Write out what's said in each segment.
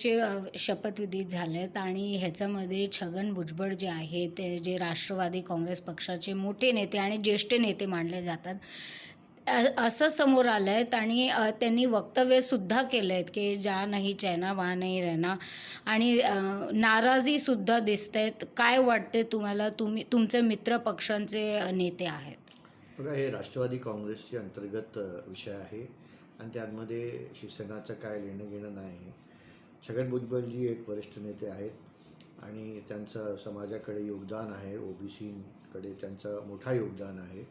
मंत्र्यांचे शपथविधी झालेत आणि ह्याच्यामध्ये छगन भुजबळ जे आहे ते जे राष्ट्रवादी काँग्रेस पक्षाचे मोठे नेते आणि ज्येष्ठ नेते मानले जातात, असं समोर आलं आहेत आणि त्यांनी वक्तव्यसुद्धा केलं आहेत की जा नाही चैना वहाँ नहीं रहना आणि नाराजीसुद्धा दिसत आहेत. काय वाटते तुम्हाला? तुमचे मित्र पक्षांचे नेते आहेत. बघा, हे राष्ट्रवादी काँग्रेसचे अंतर्गत विषय आहे आणि त्यामध्ये शिवसेनाचं काय लेणं घेणं नाही. छगन भुजबळजी एक वरिष्ठ नेते आहेत आणि त्यांचं समाजाकडे योगदान आहे, OBCकडे त्यांचं मोठा योगदान आहे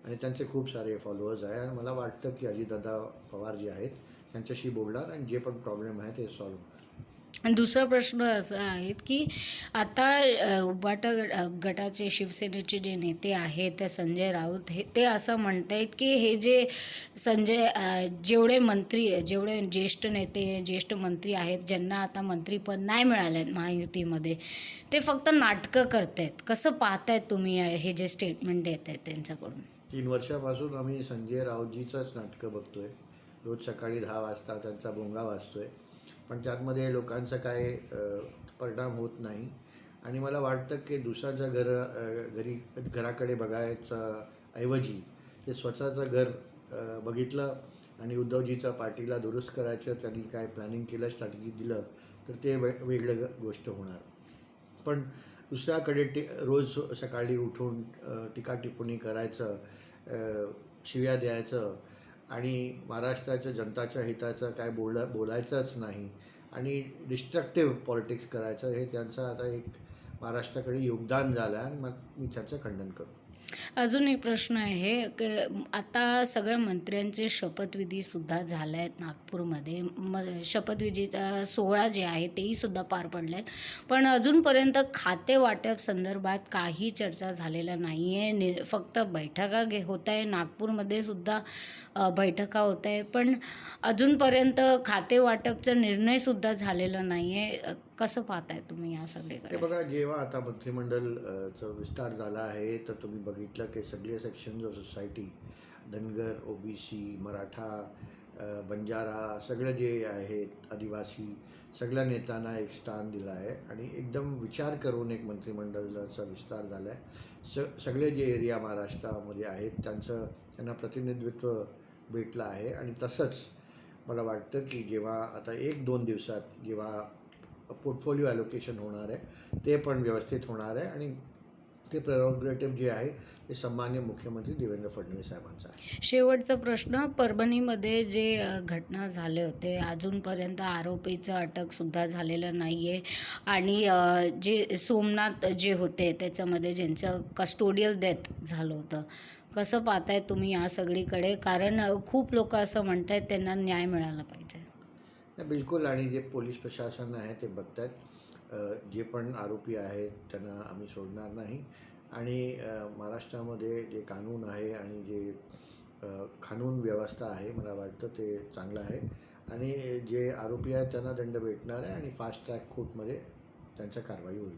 आणि त्यांचे खूप सारे फॉलोअर्स आहे आणि मला वाटतं की अजितदादा पवार जे आहेत त्यांच्याशी बोलणार आणि जे पण प्रॉब्लेम आहे ते सॉल्व्ह होणार. आणि दुसरा प्रश्न असा आहे की आता उबाटा गटाचे शिवसेनेचे जे नेते आहेत ते संजय राऊत ते असं म्हणत आहेत की हे जे जेवढे ज्येष्ठ नेते ज्येष्ठ मंत्री आहेत ज्यांना आता मंत्रीपद नाही मिळालं आहे महायुतीमध्ये, ते फक्त नाटकं करत आहेत. कसं पाहतायत तुम्ही हे जे स्टेटमेंट देत आहेत त्यांच्याकडून? 3 वर्षापासून आम्ही संजय राऊतजीचंच नाटकं बघतोय. रोज सकाळी 10 वाजता त्यांचा भोंगा वाजतोय, पण त्यामध्ये लोकांचा काय परिणाम होत नाही आणि मला वाटतं की दुसऱ्याच्या घराकडे बघायचं ऐवजी ते स्वतःचं घर बघितलं आणि उद्धवजीचा पार्टीला दुरुस्त करायचं त्यांनी काय प्लॅनिंग केलं, स्ट्रॅटेजी दिलं तर ते वेगळं गोष्ट होणार. पण दुसऱ्याकडे रोज सकाळी उठून टीका टिप्पणी करायचं, शिव्या द्यायचं आणि महाराष्ट्राच्या जनताच्या हिताचं काय बोलायचंच नाही आणि डिस्ट्रक्टिव्ह पॉलिटिक्स करायचं, हे त्यांचं आता एक महाराष्ट्राकडे योगदान झालं आणि मग मी त्याचं खंडन करतो. अजून एक प्रश्न आहे की आता सगळ्या मंत्र्यांचे शपथविधीसुद्धा झाले आहेत नागपूरमध्ये. शपथविधीचा सोहळा जे आहे तेही सुद्धा पार पडले आहेत, पण अजूनपर्यंत खाते वाटप संदर्भात काही चर्चा झालेला नाही आहे. फक्त बैठका होत आहे, नागपूरमध्ये सुद्धा बैठका होत आहे, पण अजूनपर्यंत खाते वाटपचा निर्णयसुद्धा झालेला नाही आहे. कसं पाहताय तुम्ही या सगळीकडे? बघा, जेव्हा आता मंत्रिमंडळचा विस्तार झाला आहे तर तुम्ही बघितलं की सगळे sections of society, Dhangar, OBC, Maratha, Banjara, सगळं जे आहेत आदिवासी, सगळ्या नेत्यांना एक स्थान दिलं आहे आणि एकदम विचार करून एक मंत्रिमंडळाचा विस्तार झाला आहे. सगळे जे एरिया महाराष्ट्रामध्ये आहेत त्यांना प्रतिनिधित्व भेटलं आहे आणि तसंच मला वाटतं की जेव्हा आता 1-2 दिवसात जेव्हा पोर्टफोलिओ ॲलोकेशन होणार आहे ते पण व्यवस्थित होणार आहे आणि ते प्रेरोगेटिव्ह जे आहे ते सन्माननीय मुख्यमंत्री देवेंद्र फडणवीस साहेबांचा आहे. शेवटचा प्रश्न, परभणीमध्ये जे घटना झाले होते अजूनपर्यंत आरोपीचं अटकसुद्धा झालेलं नाही आहे आणि जे सोमनाथ जे होते त्याच्यामध्ये ज्यांचं कस्टोडियल डेथ झालं होतं, कसं पाहताय तुम्ही या सगळीकडे? कारण खूप लोक असं म्हणत आहेत त्यांना न्याय मिळाला पाहिजे. बिलकुल, आणि जे पोलीस प्रशासन आहे ते बघत आहेत. जे पण आरोपी आहेत त्यांना आम्ही सोडणार नाही आणि महाराष्ट्रामध्ये जे कानून आहे आणि जे कानून व्यवस्था आहे मला वाटतं ते चांगलं आहे आणि जे आरोपी आहेत त्यांना दंड भेटणार आहे आणि फास्ट ट्रॅक कोर्टमध्ये त्यांची कारवाई होईल.